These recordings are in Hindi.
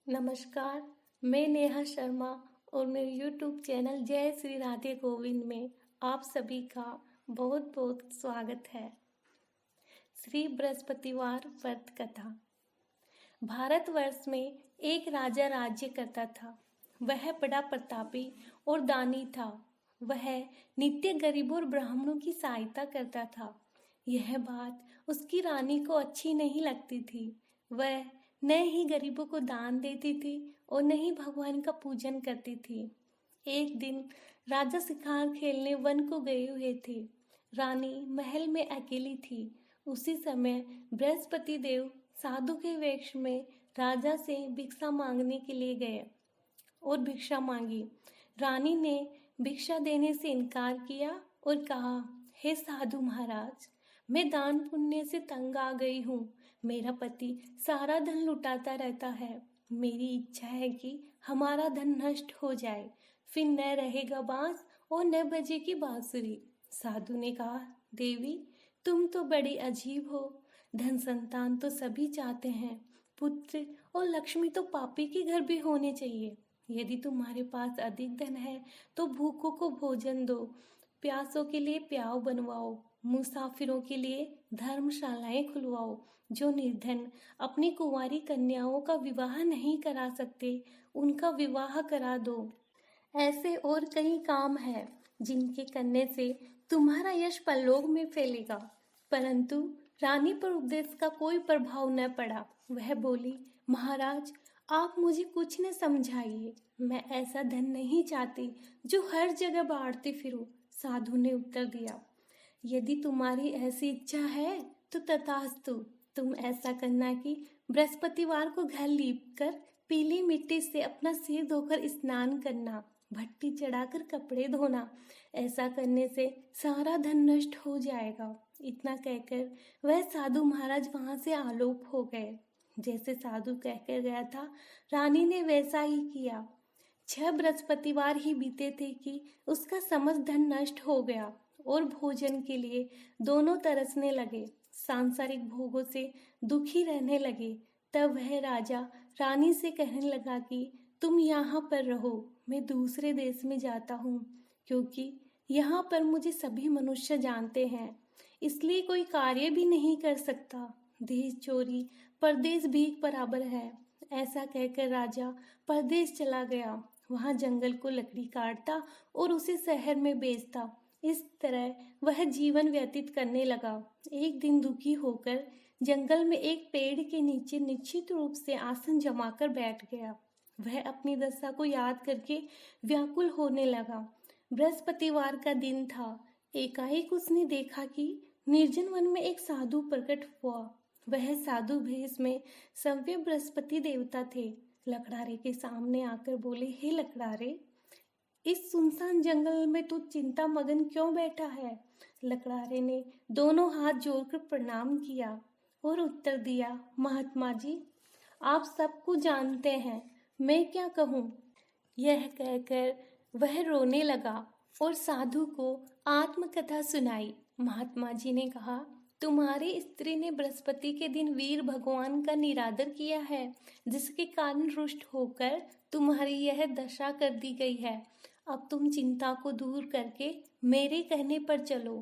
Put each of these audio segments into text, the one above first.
नमस्कार। मैं नेहा शर्मा और मेरे YouTube चैनल जय श्री राधे गोविंद में आप सभी का बहुत बहुत स्वागत है। श्री बृहस्पतिवार व्रत कथा। भारतवर्ष में एक राजा राज्य करता था। वह बड़ा प्रतापी और दानी था। वह नित्य गरीबों और ब्राह्मणों की सहायता करता था। यह बात उसकी रानी को अच्छी नहीं लगती थी। वह न ही गरीबों को दान देती थी और न ही भगवान का पूजन करती थी। एक दिन राजा शिकार खेलने वन को गए हुए थे। रानी महल में अकेली थी। उसी समय बृहस्पति देव साधु के वेश में राजा से भिक्षा मांगने के लिए गए और भिक्षा मांगी। रानी ने भिक्षा देने से इनकार किया और कहा, हे साधु महाराज, मैं दान पुण्य से तंग आ गई हूँ। मेरा पति सारा धन लुटाता रहता है। मेरी इच्छा है कि हमारा धन नष्ट हो जाए, फिर न रहेगा बांस और न बजेगी बांसुरी। साधु ने कहा, देवी, तुम तो बड़ी अजीब हो। धन संतान तो सभी चाहते हैं। पुत्र और लक्ष्मी तो पापी के घर भी होने चाहिए। यदि तुम्हारे पास अधिक धन है तो भूखों को भोजन दो, प्यासों के लिए प्याऊ बनवाओ, मुसाफिरों के लिए धर्मशालाएं खुलवाओ। जो निर्धन अपनी कुंवारी कन्याओं का विवाह नहीं करा सकते, उनका विवाह करा दो। ऐसे और कई काम हैं जिनके करने से तुम्हारा यश परलोक में फैलेगा। परंतु रानी पर उपदेश का कोई प्रभाव न पड़ा। वह बोली, महाराज, आप मुझे कुछ न समझाइए। मैं ऐसा धन नहीं चाहती जो हर जगह बांटती फिरूं। साधु ने उत्तर दिया, यदि तुम्हारी ऐसी इच्छा है तो तथास्तु। तुम ऐसा करना कि बृहस्पतिवार को घर लीपकर पीली मिट्टी से अपना सिर धोकर स्नान करना, भट्टी चढ़ाकर कपड़े धोना। ऐसा करने से सारा धन नष्ट हो जाएगा। इतना कहकर वह साधु महाराज वहां से आलोप हो गए। जैसे साधु कहकर गया था, रानी ने वैसा ही किया। 6 बृहस्पतिवार ही बीते थे कि उसका समस्त धन नष्ट हो गया और भोजन के लिए दोनों तरसने लगे। सांसारिक भोगों से दुखी रहने लगे। तब वह राजा रानी से कहने लगा कि तुम यहाँ पर रहो, मैं दूसरे देश में जाता हूँ, क्योंकि यहाँ पर मुझे सभी मनुष्य जानते हैं, इसलिए कोई कार्य भी नहीं कर सकता। देश चोरी परदेश भीख बराबर है। ऐसा कहकर राजा परदेश चला गया। वहां जंगल को लकड़ी काटता और उसे शहर में बेचता। इस तरह वह जीवन व्यतीत करने लगा। एक दिन दुखी होकर जंगल में एक पेड़ के नीचे निश्चित रूप से आसन जमाकर बैठ गया। वह अपनी दशा को याद करके व्याकुल होने लगा। बृहस्पतिवार का दिन था। एकाएक उसने देखा कि निर्जन वन में एक साधु प्रकट हुआ। वह साधु भेष में सव्य बृहस्पति देवता थे। लकड़ारे के सामने आकर बोले, हे लकड़ारे, इस सुनसान जंगल में तू चिंता मगन क्यों बैठा है? लकड़ारे ने दोनों हाथ जोड़कर प्रणाम किया और उत्तर दिया, महात्मा जी, आप सबको जानते हैं, मैं क्या कहूँ। यह कहकर वह रोने लगा और साधु को आत्मकथा सुनाई। महात्मा जी ने कहा, तुम्हारी स्त्री ने बृहस्पति के दिन वीर भगवान का निरादर किया है, जिसके कारण रुष्ट होकर तुम्हारी यह दशा कर दी गई है। अब तुम चिंता को दूर करके मेरे कहने पर चलो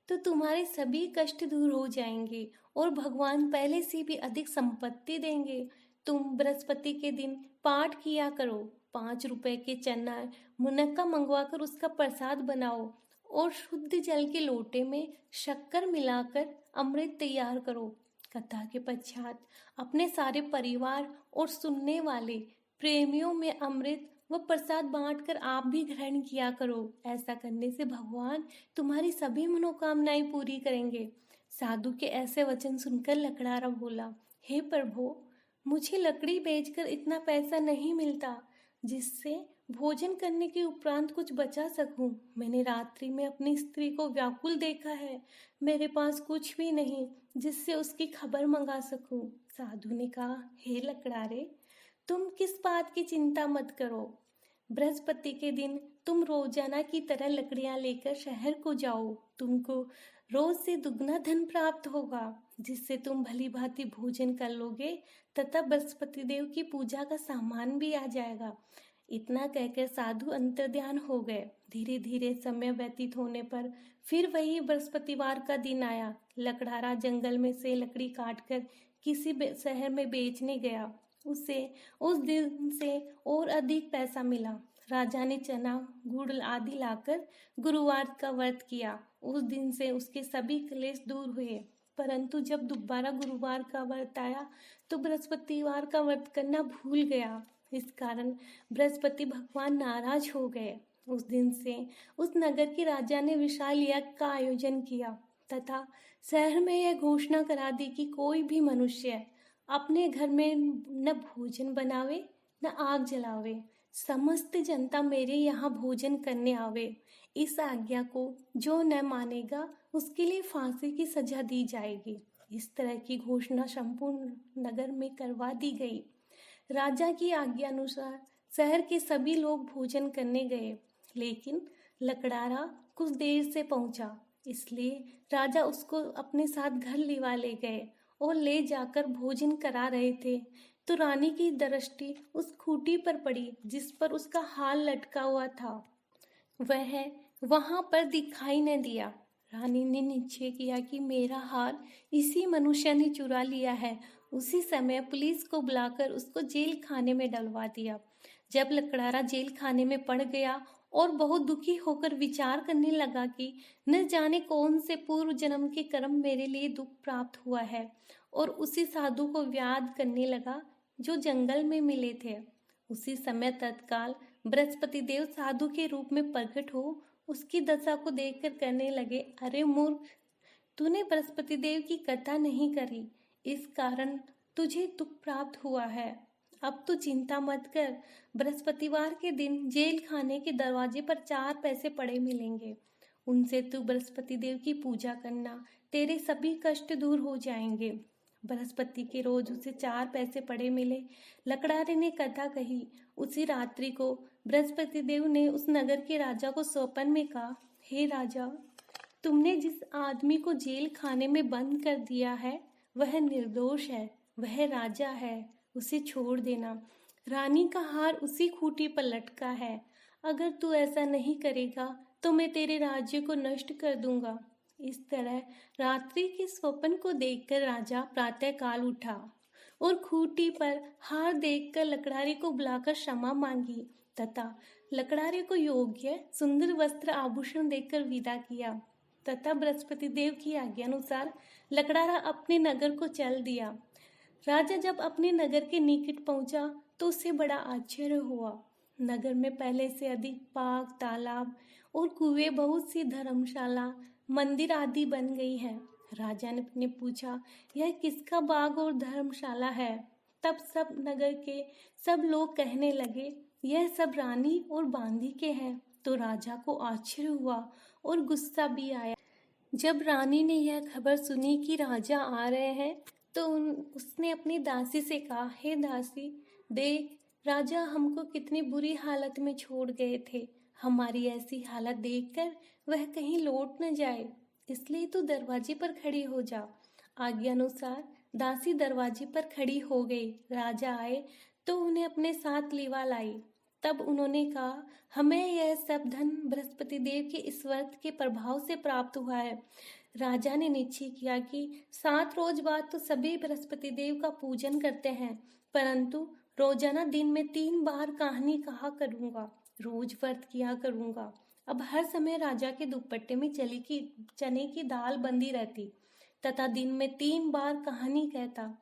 तो तुम्हारे सभी कष्ट दूर हो जाएंगे और भगवान पहले से भी अधिक संपत्ति देंगे। तुम बृहस्पति के दिन पाठ किया करो। 5 रुपए के चना मुनक्का मंगवाकर उसका प्रसाद बनाओ और शुद्ध जल के लोटे में शक्कर मिलाकर अमृत तैयार करो। कथा के पश्चात अपने सारे परिवार और सुनने वाले प्रेमियों में अमृत व प्रसाद बांटकर आप भी ग्रहण किया करो। ऐसा करने से भगवान तुम्हारी सभी मनोकामनाएं पूरी करेंगे। साधु के ऐसे वचन सुनकर लकड़ारा बोला, हे प्रभु, मुझे लकड़ी बेचकर इतना पैसा नहीं मिलता जिससे भोजन करने के उपरांत कुछ बचा सकूं। मैंने रात्रि में अपनी स्त्री को व्याकुल देखा है। मेरे पास कुछ भी नहीं जिससे उसकी खबर मंगा सकूं। साधु ने कहा, हे लकड़ारे, तुम किस बात की चिंता मत करो। बृहस्पति के दिन तुम रोजाना की तरह लकड़ियां लेकर शहर को जाओ। तुमको रोज से दुगना धन प्राप्त होगा। जिससे तुम भली भांति भोजन कर लोगे तथा बृहस्पति देव की पूजा का सामान भी आ जाएगा। इतना कहकर साधु अंतर्ध्यान हो गए। धीरे धीरे समय व्यतीत होने पर फिर वही बृहस्पतिवार का दिन आया। लकड़हारा जंगल में से लकड़ी काटकर किसी शहर में बेचने गया। उसे उस दिन से और अधिक पैसा मिला। राजा ने चना गुड़ आदि लाकर गुरुवार का व्रत किया। उस दिन से उसके सभी क्लेश दूर हुए। परंतु जब दोबारा गुरुवार का व्रत आया तो बृहस्पतिवार का व्रत करना भूल गया। इस कारण बृहस्पति भगवान नाराज हो गए। उस दिन से उस नगर के राजा ने विशाल यज्ञ का आयोजन किया तथा शहर में यह घोषणा करा दी कि कोई भी मनुष्य अपने घर में न भोजन बनावे न आग जलावे। समस्त जनता मेरे यहाँ भोजन करने आवे। इस आज्ञा को जो न मानेगा उसके लिए फांसी की सजा दी जाएगी। इस तरह की घोषणा संपूर्ण नगर में करवा दी गई। राजा की आज्ञा अनुसार शहर के सभी लोग भोजन करने गए, लेकिन लकड़हारा कुछ देर से पहुंचा, इसलिए राजा उसको अपने साथ घर लिवा ले गए और ले जाकर भोजन करा रहे थे तो रानी की दृष्टि उस खूंटी पर पड़ी जिस पर उसका हाल लटका हुआ था। वह वहां पर दिखाई न दिया। रानी ने निश्चय किया कि मेरा हार इसी मनुष्य ने चुरा लिया है। उसी समय पुलिस को बुलाकर उसको जेल खाने में डलवा दिया। जब लकड़हारा जेल खाने में पड़ गया और बहुत दुखी होकर विचार करने लगा कि न जाने कौन से पूर्व जन्म के कर्म मेरे लिए दुख प्राप्त हुआ है, और उसी साधु को याद करने लगा जो जंगल में मिले थे। उसी समय तत्काल बृहस्पति देव साधु के रूप में प्रकट हो उसकी दशा को देखकर कहने लगे, अरे मूर्ख, तूने बृहस्पति देव की कथा नहीं करी, इस कारण तुझे दुख प्राप्त हुआ है। अब तो चिंता मत कर, बृहस्पतिवार के दिन जेल खाने के दरवाजे पर 4 पैसे पड़े मिलेंगे। उनसे तू बृहस्पति देव की पूजा करना, तेरे सभी कष्ट दूर हो जाएंगे। बृहस्पति के रोज उसे 4 पैसे पड़े मिले। लकड़हारे ने कथा कही। उसी रात्रि को बृहस्पति देव ने उस नगर के राजा को स्वप्न में कहा, हे राजा, तुमने जिस आदमी को जेल खाने में बंद कर दिया है वह निर्दोष है, वह राजा है, उसे छोड़ देना। रानी का हार उसी खूंटी पर लटका है। अगर तू ऐसा नहीं करेगा तो मैं तेरे राज्य को नष्ट कर दूंगा। इस तरह रात्रि के स्वप्न को देखकर राजा प्रातःकाल उठा और खूंटी पर हार देखकर लकड़हारे को बुलाकर क्षमा मांगी तथा लकड़हारे को योग्य सुंदर वस्त्र आभूषण देकर विदा किया तथा बृहस्पति देव की आज्ञा अनुसार लकड़हारा अपने नगर को चल दिया। राजा जब अपने नगर के निकट पहुंचा तो उसे बड़ा आश्चर्य हुआ। नगर में पहले से अधिक बाग, तालाब और कुएं, बहुत सी धर्मशाला, मंदिर आदि बन गई है। राजा ने पूछा, यह किसका बाग और धर्मशाला है? तब सब नगर के सब लोग कहने लगे, यह सब रानी और बांदी के हैं। तो राजा को आश्चर्य हुआ और गुस्सा भी आया। जब रानी ने यह खबर सुनी कि राजा आ रहे हैं तो उसने अपनी दासी से कहा, हे दासी, देख, राजा हमको कितनी बुरी हालत में छोड़ गए थे। हमारी ऐसी हालत देखकर वह कहीं लौट न जाए, इसलिए तू दरवाजे पर खड़ी हो जा। आज्ञा अनुसार दासी दरवाजे पर खड़ी हो गई। राजा आए तो उन्हें अपने साथ लिवा लाई। तब उन्होंने कहा, हमें यह सब धन बृहस्पति देव के इस व्रत के प्रभाव से प्राप्त हुआ है। राजा ने निश्चय किया कि 7 रोज बाद तो सभी बृहस्पति देव का पूजन करते हैं, परंतु रोजाना दिन में 3 बार कहानी कहा करूंगा, रोज व्रत किया करूंगा। अब हर समय राजा के दुपट्टे में चने की दाल बंधी रहती तथा दिन में 3 बार कहानी कहता।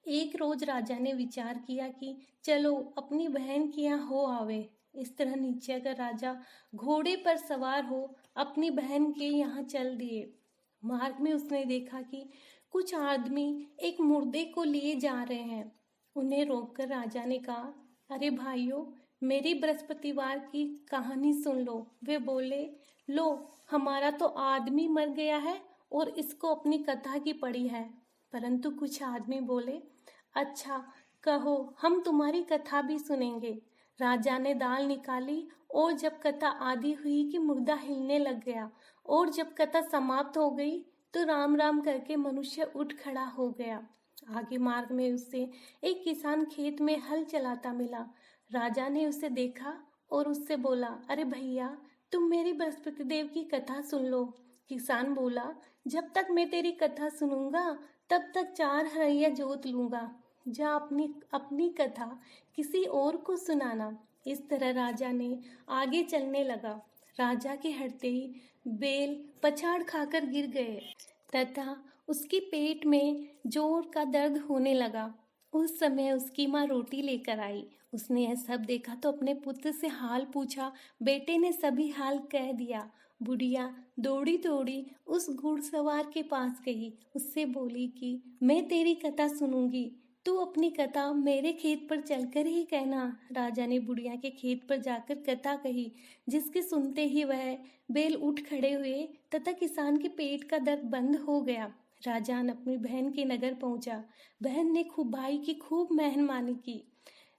एक रोज राजा ने विचार किया कि चलो अपनी बहन के यहाँ हो आवे। इस तरह निश्चय कर राजा घोड़े पर सवार हो अपनी बहन के यहाँ चल दिए। मार्ग में उसने देखा कि कुछ आदमी एक मुर्दे को लिए जा रहे हैं। उन्हें रोककर राजा ने कहा, अरे भाइयों, मेरी बृहस्पतिवार की कहानी सुन लो। वे बोले, लो, हमारा तो आदमी मर गया है और इसको अपनी कथा की पड़ी है। परंतु कुछ आदमी बोले, अच्छा, कहो, हम तुम्हारी कथा भी सुनेंगे। राजा ने दाल निकाली और जब कथा आधी हुई कि मुर्दा हिलने लग गया, और जब कथा समाप्त हो गई तो राम राम करके मनुष्य उठ खड़ा हो गया। आगे मार्ग में उसे एक किसान खेत में हल चलाता मिला। राजा ने उसे देखा और उससे बोला, अरे भैया, तुम मेरी बृहस्पति देव की कथा सुन लो। किसान बोला, जब तक मैं तेरी कथा सुनूंगा तब तक 4 हरैया जोत लूंगा। जा अपनी अपनी कथा किसी और को सुनाना। इस तरह राजा ने आगे चलने लगा। राजा के हटते ही बेल पछाड़ खाकर गिर गए तथा उसकी पेट में जोर का दर्द होने लगा। उस समय उसकी माँ रोटी लेकर आई। उसने यह सब देखा तो अपने पुत्र से हाल पूछा। बेटे ने सभी हाल कह दिया। बुढ़िया दौड़ी दौड़ी उस घुड़सवार के पास गई। उससे बोली कि मैं तेरी कथा सुनूंगी, तू अपनी कथा मेरे खेत पर चलकर ही कहना। राजा ने बुढ़िया के खेत पर जाकर कथा कही, जिसके सुनते ही वह बैल उठ खड़े हुए तथा किसान के पेट का दर्द बंद हो गया। राजा अपनी बहन के नगर पहुंचा। बहन ने भाई की खूब मेहमानी की।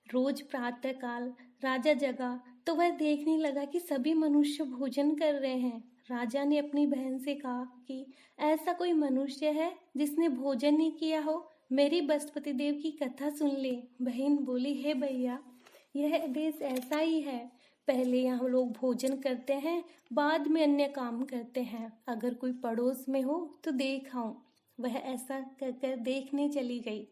रोज प्रातः काल राजा जगा तो वह देखने लगा कि सभी मनुष्य भोजन कर रहे हैं। राजा ने अपनी बहन से कहा कि ऐसा कोई मनुष्य है जिसने भोजन नहीं किया हो, मेरी बृहस्पति देव की कथा सुन ले। बहन बोली, हे भैया, यह देश ऐसा ही है, पहले यहाँ लोग भोजन करते हैं, बाद में अन्य काम करते हैं। अगर कोई पड़ोस में हो तो देख आऊं। वह ऐसा कहकर देखने चली गई,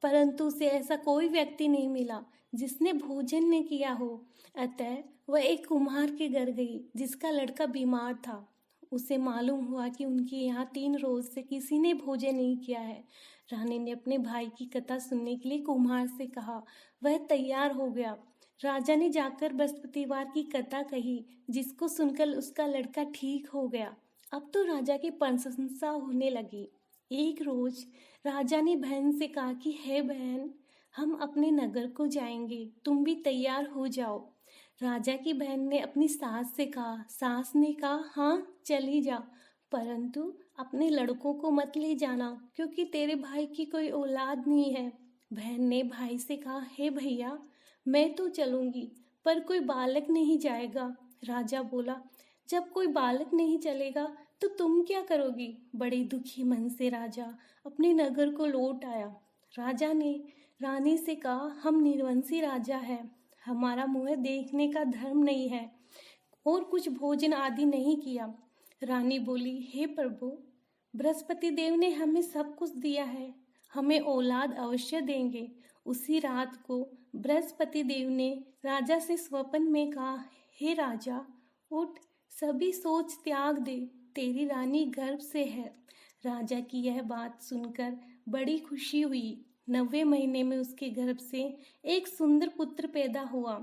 परंतु उसे ऐसा कोई व्यक्ति नहीं मिला जिसने भोजन न किया हो। अतः वह एक कुम्हार के घर गई जिसका लड़का बीमार था। उसे मालूम हुआ कि उनके यहाँ 3 रोज से किसी ने भोजन नहीं किया है। रानी ने अपने भाई की कथा सुनने के लिए कुम्हार से कहा। वह तैयार हो गया। राजा ने जाकर बृहस्पतिवार की कथा कही, जिसको सुनकर उसका लड़का ठीक हो गया। अब तो राजा की प्रशंसा होने लगी। एक रोज राजा ने बहन से कहा कि हे बहन, हम अपने नगर को जाएंगे, तुम भी तैयार हो जाओ। राजा की बहन ने अपनी सास से कहा। सास ने कहा, हाँ चल ही जा, परंतु अपने लड़कों को मत ले जाना, क्योंकि तेरे भाई की कोई औलाद नहीं है। बहन ने भाई से कहा, हे भैया, मैं तो चलूंगी, पर कोई बालक नहीं जाएगा। राजा बोला, जब कोई बालक नहीं चलेगा तो तुम क्या करोगी? बड़े दुखी मन से राजा अपने नगर को लौट आया। राजा ने रानी से कहा, हम निर्वंशी राजा हैं, हमारा मुँह देखने का धर्म नहीं है और कुछ भोजन आदि नहीं किया। रानी बोली, हे प्रभु, बृहस्पति देव ने हमें सब कुछ दिया है, हमें औलाद अवश्य देंगे। उसी रात को बृहस्पति देव ने राजा से स्वप्न में कहा, हे राजा, उठ, सभी सोच त्याग दे, तेरी रानी गर्भ से है। राजा की यह बात सुनकर बड़ी खुशी हुई। 9वें महीने में उसके गर्भ से एक सुंदर पुत्र पैदा हुआ।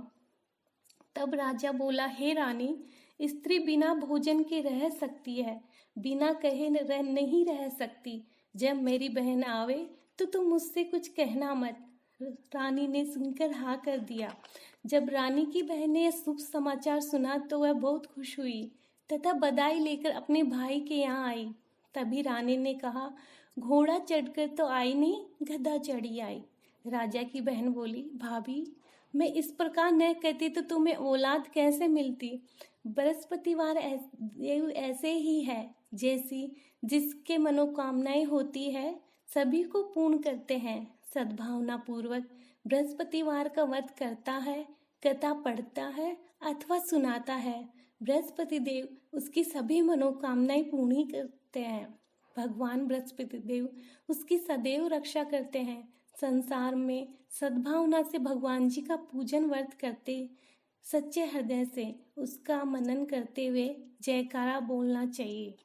तब राजा बोला, हे रानी, स्त्री बिना भोजन के रह सकती है, बिना कहे नहीं रह सकती। जब मेरी बहन आवे तो तुम मुझसे कुछ कहना मत। रानी ने सुनकर हाँ कर दिया। जब रानी की बहन ने यह शुभ समाचार सुना तो वह बहुत खुश हुई तथा बधाई लेकर अपने भाई के यहाँ आई। तभी रानी ने कहा, घोड़ा चढ़कर तो आई नहीं, गधा चढ़ी आई। राजा की बहन बोली, भाभी, मैं इस प्रकार न कहती तो तुम्हें औलाद कैसे मिलती? बृहस्पतिवार ऐसे ही है, जैसी जिसके मनोकामनाएं होती है सभी को पूर्ण करते हैं। सद्भावना पूर्वक बृहस्पतिवार का व्रत करता है, कथा पढ़ता है अथवा सुनाता है, बृहस्पति देव उसकी सभी मनोकामनाएं पूर्ण करते हैं। भगवान बृहस्पति देव उसकी सदैव रक्षा करते हैं। संसार में सद्भावना से भगवान जी का पूजन व्रत करते, सच्चे हृदय से उसका मनन करते हुए जयकारा बोलना चाहिए।